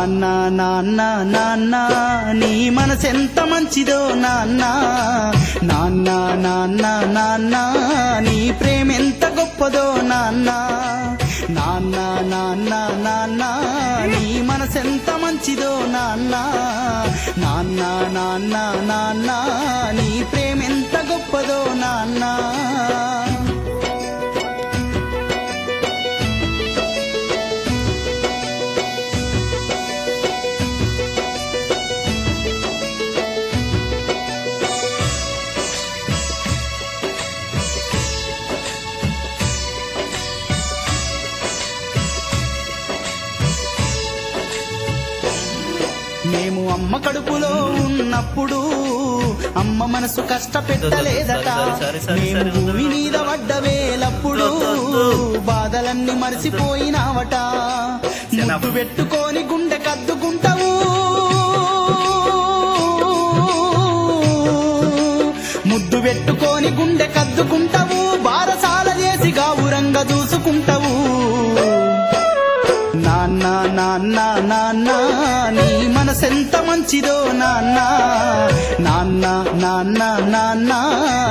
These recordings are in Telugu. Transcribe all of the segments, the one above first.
నాన్న నాన్న నాన్న నీ మనసెంత మంచిదో నాన్న నాన్న నాన్న నాన్న నీ ప్రేమెంత గొప్పదో నాన్న నాన్న నాన్న నాన్న నీ మనసెంత మంచిదో నాన్న నాన్న నాన్న నాన్న నీ ప్రేమెంత గొప్పదో నాన్న మేము అమ్మ కడుపులో ఉన్నప్పుడు అమ్మ మనసు కష్టపెట్టలేదట మేము భూమి మీద పడ్డ వేలప్పుడు బాధలన్నీ మరిసిపోయినావట ముద్దు పెట్టుకొని గుండె కద్దుకుంటావు ముద్దు పెట్టుకొని గుండె కద్దుకుంటావు బారసాల చేసి గావురంగా చూసుకుంటావు నాన్న నాన్న నాన్న నీ మనసెంత మంచిదో నాన్న నాన్న నాన్న నాన్న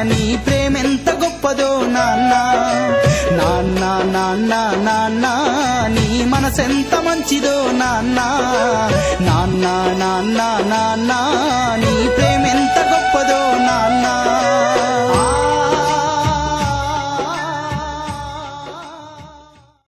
నీ ప్రేమెంత గొప్పదో నాన్న నాన్న నాన్న నాన్న నీ మనసెంత మంచిదో నాన్న నాన్న నాన్న నాన్న నీ ప్రేమెంత